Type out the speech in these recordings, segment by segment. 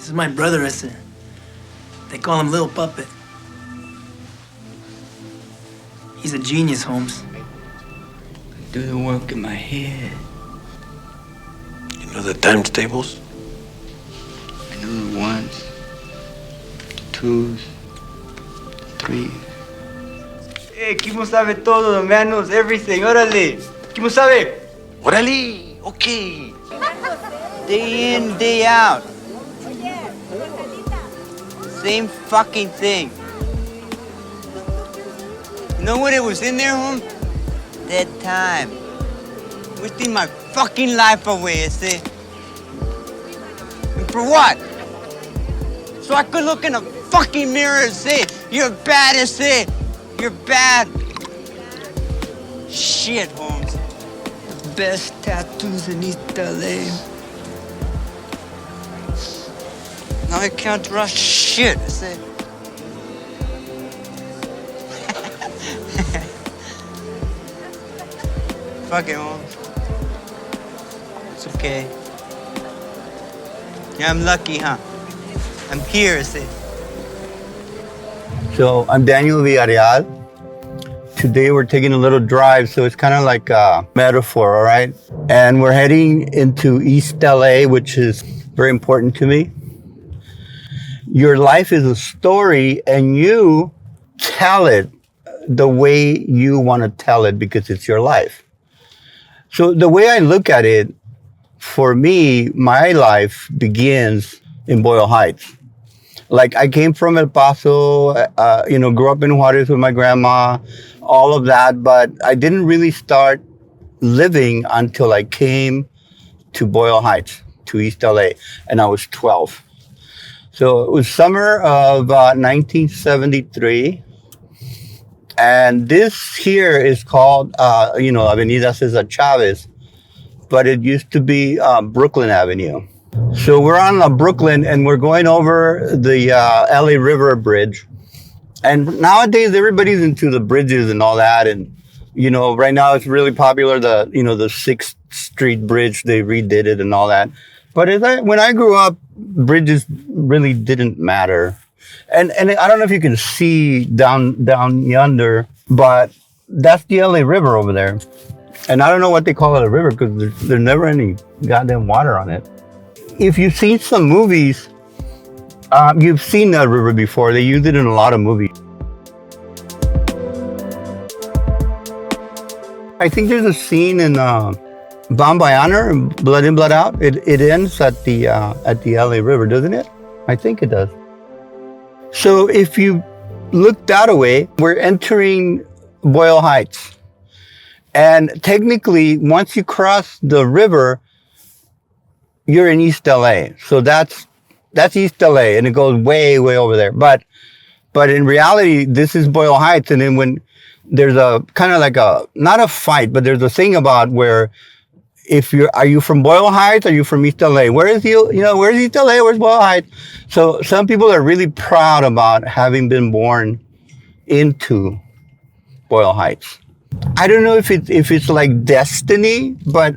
This is my brother, I said. They call him Little Puppet. He's a genius, Holmes. Do the work in my head. You know the times tables? I know the ones, the twos, the threes. Hey, Kimo sabe todo, the man knows everything. Órale. Kimo sabe. Orale, okay. Day in, day out. Same fucking thing. You know what it was in there, home? That time. Wasting my fucking life away, I say. And for what? So I could look in a fucking mirror and say, you're bad, I say. You're bad. Shit, Holmes. The best tattoos in East LA. Now I can't draw shit, I say. Fuck it, Holmes. It's okay. Yeah, I'm lucky, huh? I'm here, I say. So I'm Daniel Villarreal. Today we're taking a little drive, so it's kind of like a metaphor, all right? And we're heading into East LA, which is very important to me. Your life is a story, and you tell it the way you want to tell it because it's your life. So the way I look at it, for me, my life begins in Boyle Heights. Like I came from El Paso, grew up in Juarez with my grandma, all of that, but I didn't really start living until I came to Boyle Heights, to East LA, and I was 12. So it was summer of 1973. And this here is called, Avenida Cesar Chavez, but it used to be Brooklyn Avenue. So we're on Brooklyn and we're going over the LA River Bridge. And nowadays everybody's into the bridges and all that. And, right now it's really popular, the 6th Street Bridge, they redid it and all that. But when I grew up, bridges really didn't matter. And I don't know if you can see down yonder, but that's the LA River over there. And I don't know what they call it a river because there's never any goddamn water on it. If you've seen some movies, you've seen that river before. They use it in a lot of movies. I think there's a scene in Bambayana, Blood In, Blood Out. It ends at the LA River, doesn't it? I think it does. So if you look that way, we're entering Boyle Heights. And technically, once you cross the river, you're in East LA. So that's East LA, and it goes way, way over there. But in reality, this is Boyle Heights. And then when there's a kind of like not a fight, but there's a thing about where are you from Boyle Heights? Are you from East LA? Where's East LA? Where's Boyle Heights? So some people are really proud about having been born into Boyle Heights. I don't know if it's like destiny, but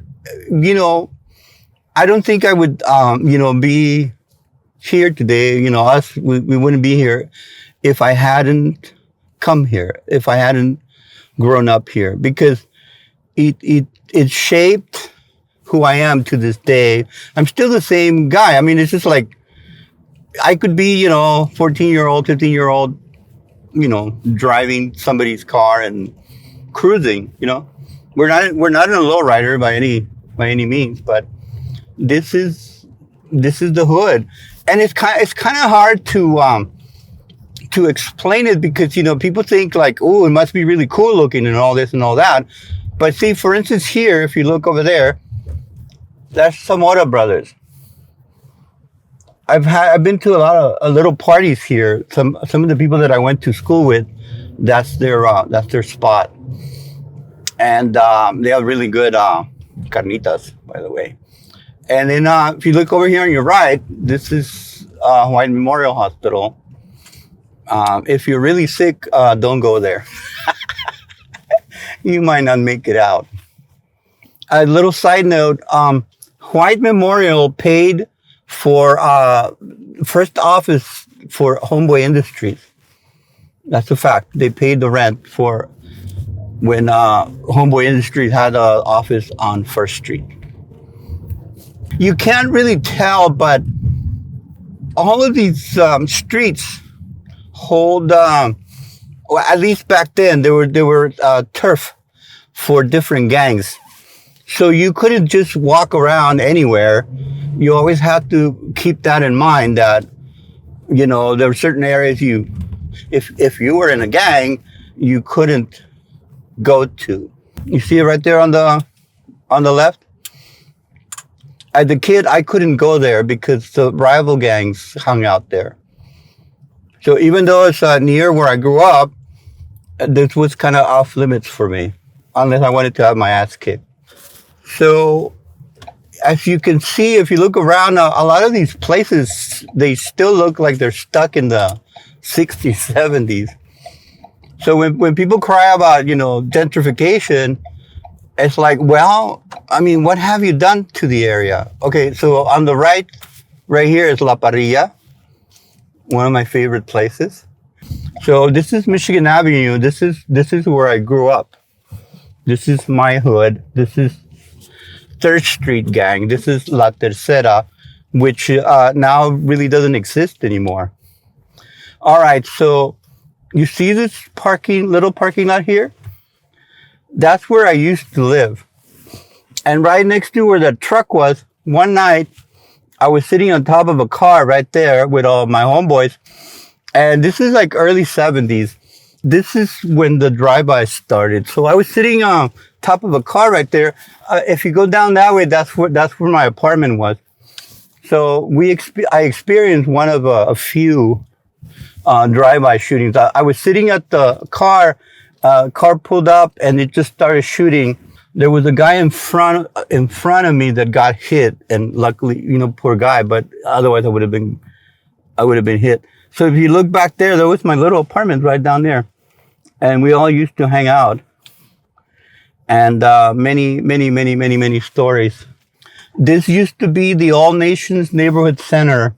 I don't think I would be here today. We wouldn't be here if I hadn't come here, if I hadn't grown up here, because it shaped who I am to this day. I'm still the same guy. I mean, it's just like, I could be, 14-year-old, 15-year-old, driving somebody's car and cruising, We're not in a lowrider by any means, but this is the hood. And it's kind of hard to explain it because, people think like, oh, it must be really cool looking and all this and all that. But see, for instance, here, if you look over there, that's Zamora Brothers. I've been to a lot of little parties here. Some of the people that I went to school with, that's their spot. And they have really good carnitas, by the way. And then if you look over here on your right, this is White Memorial Hospital. If you're really sick, don't go there. You might not make it out. A little side note, White Memorial paid for first office for Homeboy Industries. That's a fact. They paid the rent for when Homeboy Industries had an office on First Street. You can't really tell, but all of these streets hold, well, at least back then, there were turf for different gangs. So you couldn't just walk around anywhere. You always had to keep that in mind that, you know, there were certain areas if you were in a gang, you couldn't go to. You see it right there on the left? As a kid, I couldn't go there because the rival gangs hung out there. So even though it's near where I grew up, this was kind of off limits for me, unless I wanted to have my ass kicked. So as you can see, if you look around, a lot of these places, they still look like they're stuck in the 60s, 70s. So when people cry about, you know, gentrification, it's like, well, I mean, what have you done to the area? Okay, so on the right here is La Parrilla, one of my favorite places. So this is Michigan Avenue. This is where I grew up. This is my hood. This is Third Street Gang. This is La Tercera, which now really doesn't exist anymore. All right, so you see this little parking lot here? That's where I used to live. And right next to where that truck was, one night, I was sitting on top of a car right there with all my homeboys. And this is like early 70s. This is when the drive-by started. So I was sitting on top of a car right there. If you go down that way, that's where my apartment was. So I experienced one of a few drive-by shootings. I was sitting at the car pulled up and it just started shooting. There was a guy in front of me that got hit, and luckily, you know, poor guy, but otherwise I would have been hit. So if you look back there was my little apartment right down there. And we all used to hang out. And many stories. This used to be the All Nations Neighborhood Center.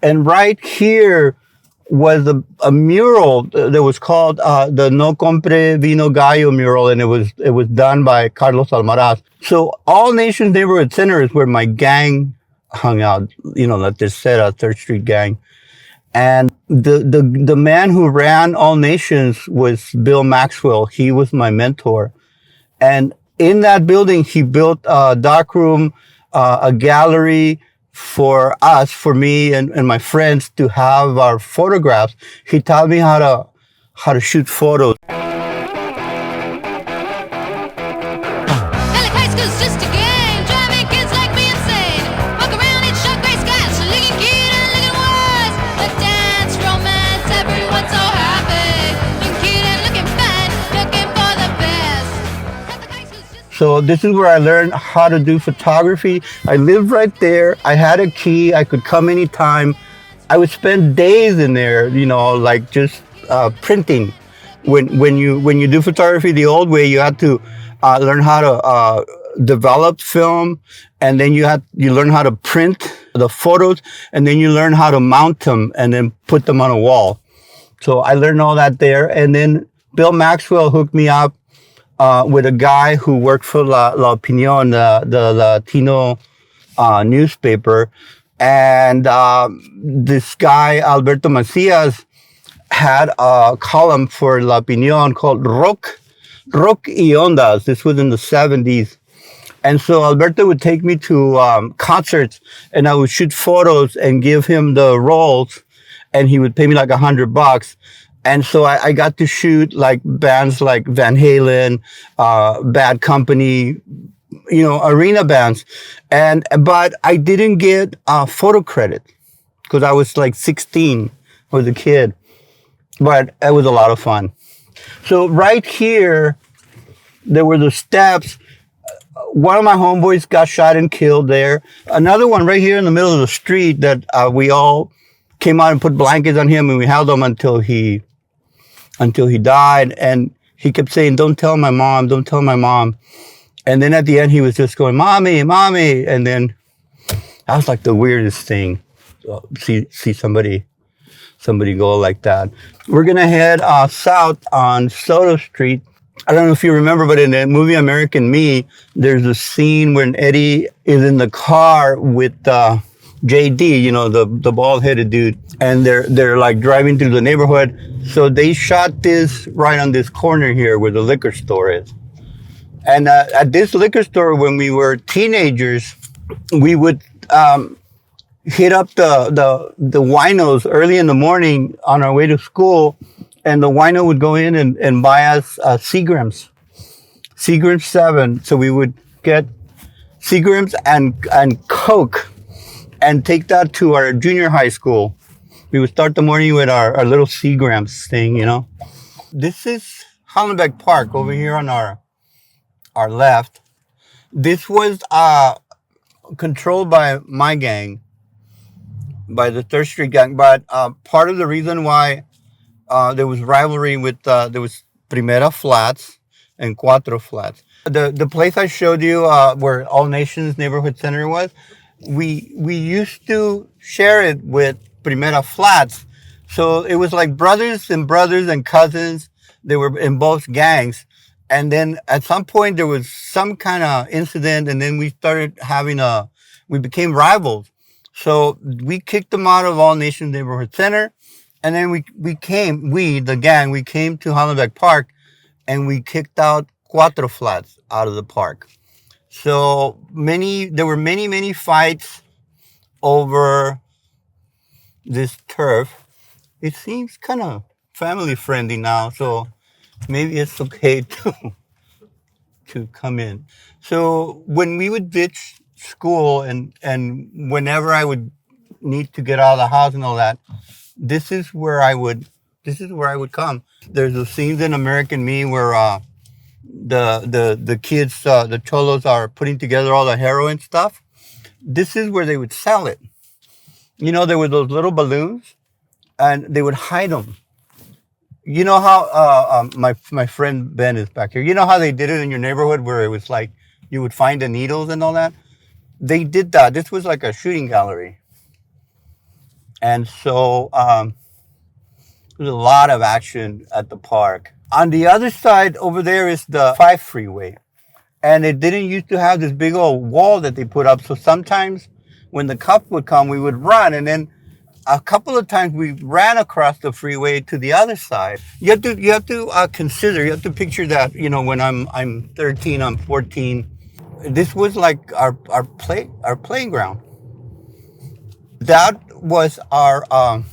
And right here was a mural that was called the No Compre Vino Gallo mural, and it was done by Carlos Almaraz. So All Nations Neighborhood Center is where my gang hung out, you know, La Tercera, Third Street Gang. And the man who ran All Nations was Bill Maxwell. He was my mentor. And in that building, he built a darkroom, a gallery for us, for me and my friends to have our photographs. He taught me how to shoot photos. So this is where I learned how to do photography. I lived right there. I had a key. I could come anytime. I would spend days in there, you know, like just printing. When you do photography the old way, you had to learn how to develop film, and then you learn how to print the photos, and then you learn how to mount them and then put them on a wall. So I learned all that there. And then Bill Maxwell hooked me up with a guy who worked for La Opinión, the Latino newspaper. And this guy, Alberto Macias, had a column for La Opinión called Rock y Ondas. This was in the 70s. And so Alberto would take me to concerts, and I would shoot photos and give him the rolls, and he would pay me like $100. And so I got to shoot like bands like Van Halen, Bad Company, you know, arena bands. But I didn't get photo credit because I was like 16, I was a kid. But it was a lot of fun. So right here, there were the steps. One of my homeboys got shot and killed there. Another one right here in the middle of the street that we all came out and put blankets on him, and we held him until he died. And he kept saying, "Don't tell my mom, don't tell my mom." And then at the end, he was just going, "Mommy, mommy." And then That was like the weirdest thing. See somebody go like that. We're gonna head south on Soto Street. I don't know if you remember, but in the movie American Me, there's a scene when Eddie is in the car with JD, you know, the bald-headed dude, and they're like driving through the neighborhood. So they shot this right on this corner here where the liquor store is. And at this liquor store, when we were teenagers, we would hit up the winos early in the morning on our way to school, and the wino would go in and buy us Seagrams 7. So we would get Seagrams and Coke and take that to our junior high school. We would start the morning with our little Seagrams thing, you know. This is Hollenbeck Park over here on our left. This was controlled by my gang, by the Third Street gang. But part of the reason why there was rivalry with there was Primera Flats and Cuatro Flats. The place I showed you where All Nations Neighborhood Center was, we used to share it with Primera Flats. So it was like brothers and cousins. They were in both gangs. And then at some point there was some kind of incident, and then we started we became rivals. So we kicked them out of All Nations Neighborhood Center. And then the gang, we came to Hollenbeck Park, and we kicked out Cuatro Flats out of the park. So there were many fights over this turf. It seems kind of family friendly now, so maybe it's okay to come in. So when we would ditch school and whenever I would need to get out of the house and all that, this is where I would come. There's a scene in American Me where the kids, the cholos, are putting together all the heroin stuff. This is where they would sell it. You know, there were those little balloons, and they would hide them. You know how my friend Ben is back here. You know how they did it in your neighborhood where it was like you would find the needles and all that? They did that. This was like a shooting gallery. And so there's a lot of action at the park. On the other side over there is the 5 freeway. And it didn't used to have this big old wall that they put up. So sometimes when the cops would come, we would run. And then a couple of times we ran across the freeway to the other side. You have to consider, you have to picture that, you know, when I'm 13, I'm 14. This was like our playground. That was our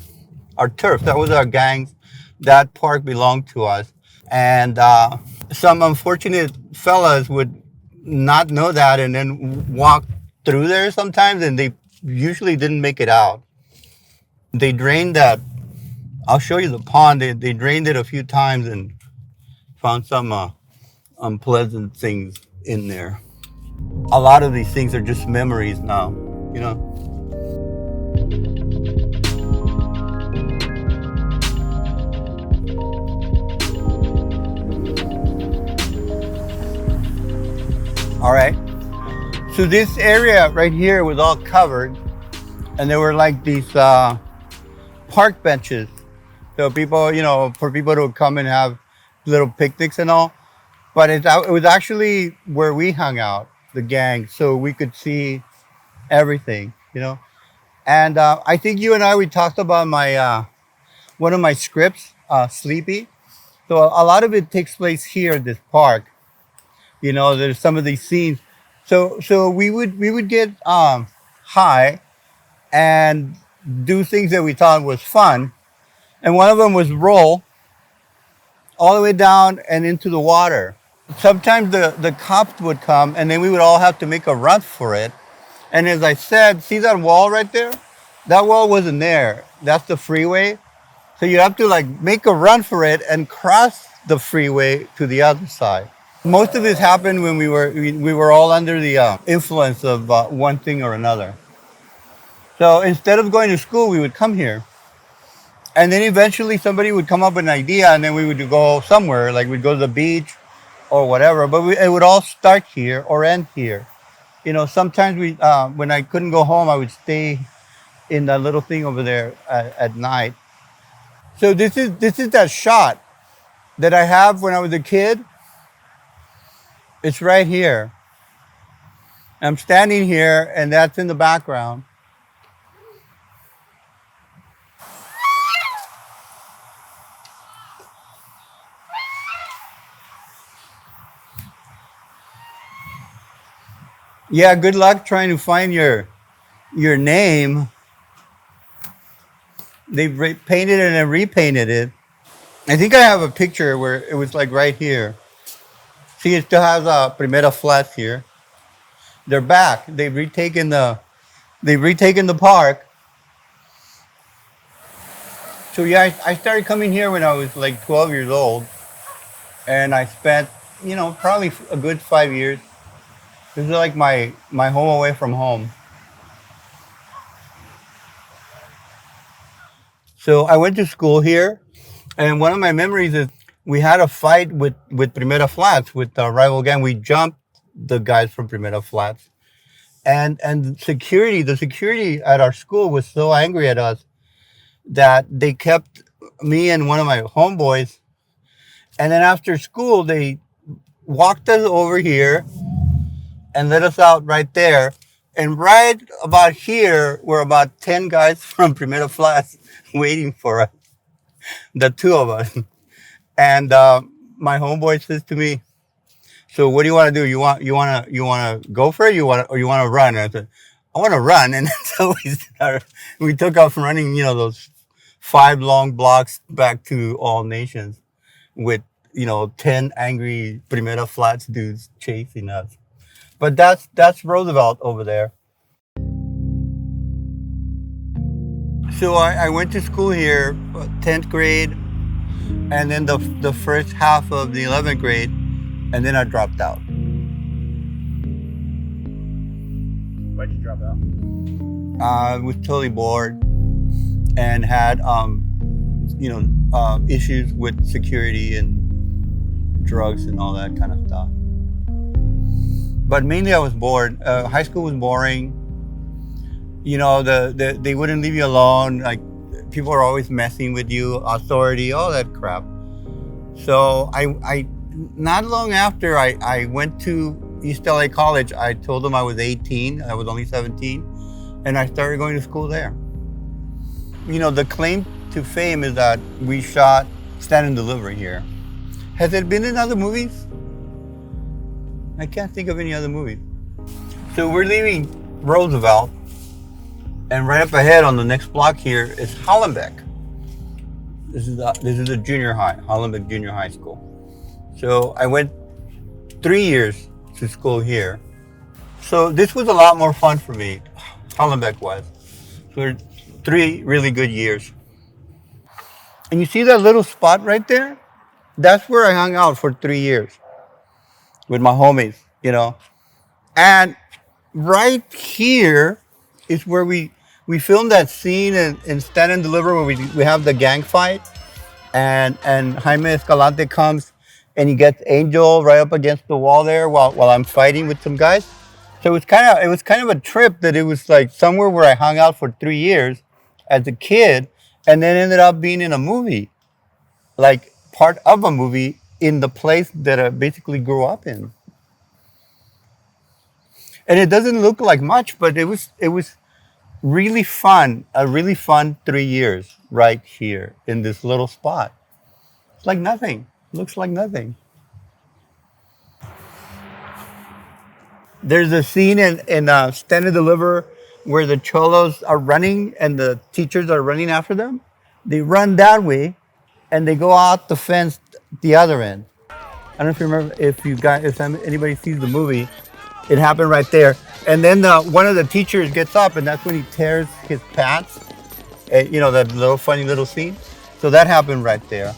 turf. That was our gangs. That park belonged to us. And some unfortunate fellas would not know that and then walk through there sometimes, and they usually didn't make it out. They drained that. I'll show you the pond. They drained it a few times and found some unpleasant things in there. A lot of these things are just memories now, you know. All right. So this area right here was all covered, and there were like these park benches. So people, you know, for people to come and have little picnics and all. But it was actually where we hung out, the gang, so we could see everything, you know. And I think you and we talked about my one of my scripts, Sleepy. So a lot of it takes place here at this park. You know, there's some of these scenes. So we would get high and do things that we thought was fun. And one of them was roll all the way down and into the water. Sometimes the cops would come, and then we would all have to make a run for it. And as I said, see that wall right there? That wall wasn't there. That's the freeway. So you have to like make a run for it and cross the freeway to the other side. Most of this happened when we were all under the influence of one thing or another. So instead of going to school, we would come here. And then eventually somebody would come up with an idea, and then we would go somewhere, like we'd go to the beach or whatever. But it would all start here or end here. Sometimes when I couldn't go home, I would stay in that little thing over there at night. So this is that shot that I have when I was a kid. It's right here. I'm standing here, and that's in the background. Yeah, good luck trying to find your name. They painted it and repainted it. I think I have a picture where it was like right here. See, it still has Primera flats here. They're back. They've retaken the park. So yeah, I started coming here when I was like 12 years old, and I spent probably a good 5 years. This is like my home away from home. So I went to school here, and one of my memories is we had a fight with Primera Flats with the rival gang. We jumped the guys from Primera Flats, and the security at our school was so angry at us that they kept me and one of my homeboys, and then after school they walked us over here and let us out right there. And right about here were about 10 guys from Primera Flats waiting for us, the two of us. And my homeboy says to me, "So what do you want to do? You want to go for it? You want to run?" And I said, "I want to run." And so we took off running, those 5 long blocks back to All Nations with 10 angry Primera Flats dudes chasing us. But that's Roosevelt over there. So I went to school here, 10th grade, and then the first half of the 11th grade, and then I dropped out. Why'd you drop out? I was totally bored and had issues with security and drugs and all that kind of stuff. But mainly I was bored. High school was boring. They wouldn't leave you alone. Like, people are always messing with you, authority, all that crap. So I not long after I went to East LA College, I told them I was 18. I was only 17, and I started going to school there. The claim to fame is that we shot Stand and Deliver here. Has it been in other movies? I can't think of any other movies. So we're leaving Roosevelt, and right up ahead on the next block here is Hollenbeck. This is a junior high, Hollenbeck Junior High School. So I went 3 years to school here. So this was a lot more fun for me. Hollenbeck was. So 3 really good years. And you see that little spot right there? That's where I hung out for 3 years with my homies, And right here is where we filmed that scene in Stand and Deliver where we have the gang fight, and Jaime Escalante comes and he gets Angel right up against the wall there while I'm fighting with some guys. So it was kind of a trip that it was like somewhere where I hung out for 3 years as a kid, and then ended up being in a movie, like part of a movie in the place that I basically grew up in. And it doesn't look like much, but it was really fun. A really fun 3 years right here in this little spot. It's like nothing. Looks like nothing. There's a scene in Stand and Deliver where the cholos are running and the teachers are running after them. They run that way, and they go out the fence the other end. I don't know if you remember, if anybody sees the movie, it happened right there. And then one of the teachers gets up, and that's when he tears his pants. That little funny little scene. So that happened right there.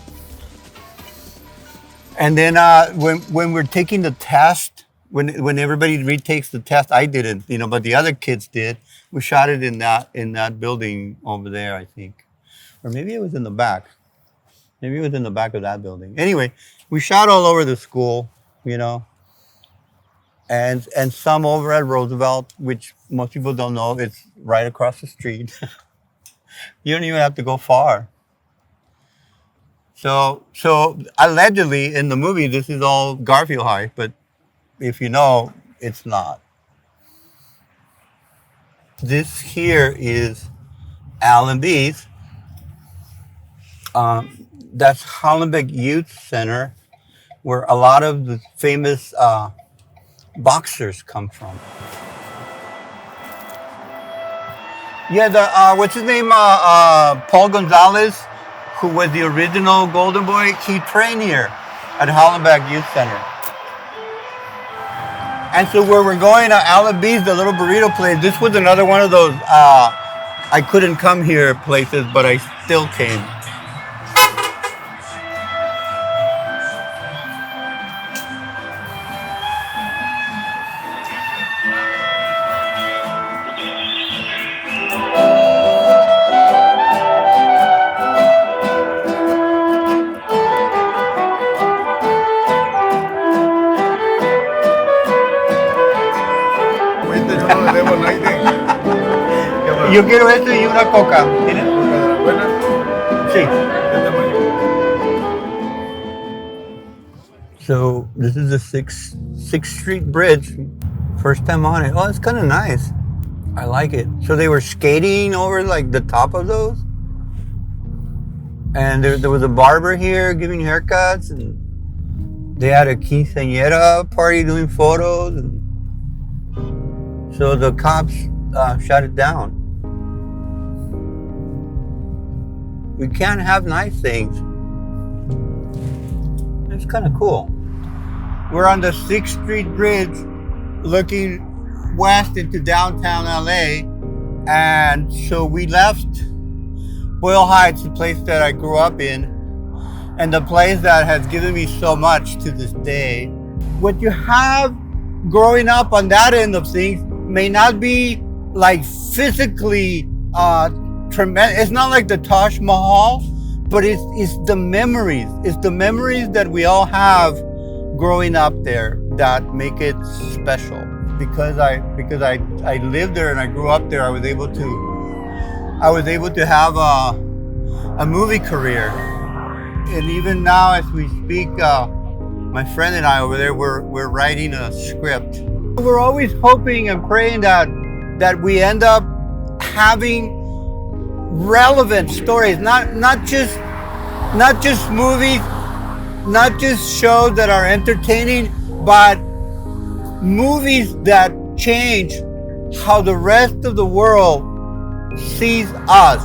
And then when we're taking the test, when everybody retakes the test, I didn't, but the other kids did. We shot it in that building over there, I think, or maybe it was in the back. Maybe it was in the back of that building. Anyway, we shot all over the school, and some over at Roosevelt, which most people don't know. It's right across the street. You don't even have to go far. So allegedly in the movie, this is all Garfield High, but if you know, it's not. This here is Allenby's. That's Hollenbeck Youth Center, where a lot of the famous boxers come from. Yeah, what's his name? Paul Gonzalez, who was the original Golden Boy. He trained here at Hollenbeck Youth Center. And so where we're going, Allenby's, the little burrito place, this was another one of those I couldn't come here places, but I still came. Yo quiero esto y una coca. ¿Tienes? ¿Buena? Sí. So this is the Sixth Street Bridge. First time on it. Oh, it's kind of nice. I like it. So they were skating over like the top of those, and there was a barber here giving haircuts, and they had a quinceañera party doing photos, and so the cops shut it down. We can't have nice things. It's kind of cool. We're on the 6th Street Bridge looking west into downtown LA. And so we left Boyle Heights, the place that I grew up in, and the place that has given me so much to this day. What you have growing up on that end of things may not be like physically tremendous. It's not like the Taj Mahal, but it's the memories. It's the memories that we all have growing up there that make it special. Because I lived there and I grew up there, I was able to have a movie career. And even now, as we speak, my friend and I over there, we're writing a script. We're always hoping and praying that we end up having relevant stories, not just movies, not just shows that are entertaining, but movies that change how the rest of the world sees us.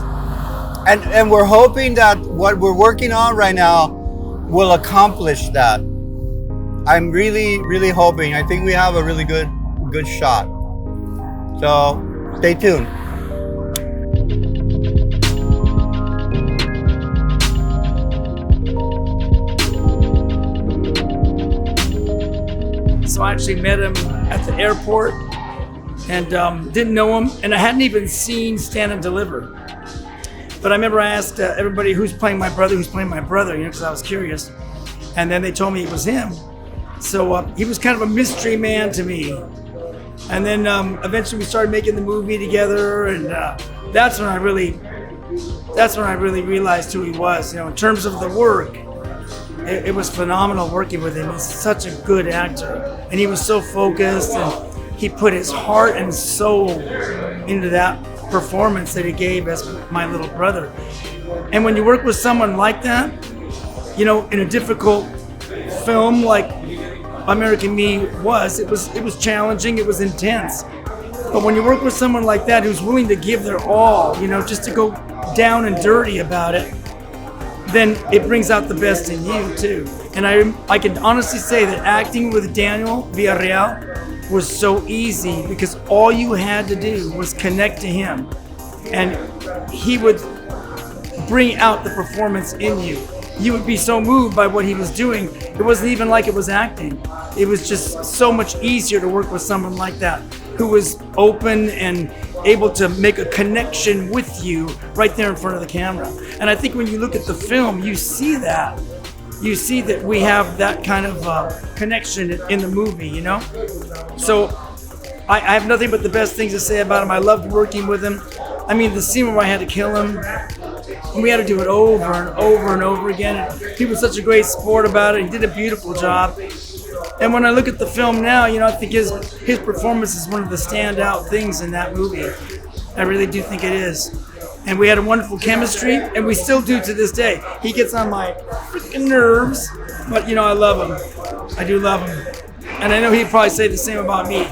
And we're hoping that what we're working on right now will accomplish that. I'm really, really hoping. I think we have a really good shot. So stay tuned. So I actually met him at the airport and didn't know him, and I hadn't even seen Stand and Deliver. But I remember I asked everybody who's playing my brother, because I was curious. And then they told me it was him. So he was kind of a mystery man to me. And then eventually we started making the movie together, and that's when I really realized who he was. You know, in terms of the work, it was phenomenal working with him. He's such a good actor, and he was so focused, and he put his heart and soul into that performance that he gave as my little brother. And when you work with someone like that, you know, in a difficult film like American Me was, it was challenging, it was intense. But when you work with someone like that who's willing to give their all, you know, just to go down and dirty about it, then it brings out the best in you too. And I can honestly say that acting with Daniel Villarreal was so easy because all you had to do was connect to him, and he would bring out the performance in you. You would be so moved by what he was doing. It wasn't even like it was acting. It was just so much easier to work with someone like that, who was open and able to make a connection with you right there in front of the camera. And I think when you look at the film, you see that. you see that we have that kind of connection in the movie, you know? So I have nothing but the best things to say about him. I loved working with him. I mean, the scene where I had to kill him, and we had to do it over and over and over again. And he was such a great sport about it. He did a beautiful job. And when I look at the film now, you know, I think his performance is one of the standout things in that movie. I really do think it is. And we had a wonderful chemistry, and we still do to this day. He gets on my freaking nerves, but, you know, I love him. I do love him. And I know he'd probably say the same about me.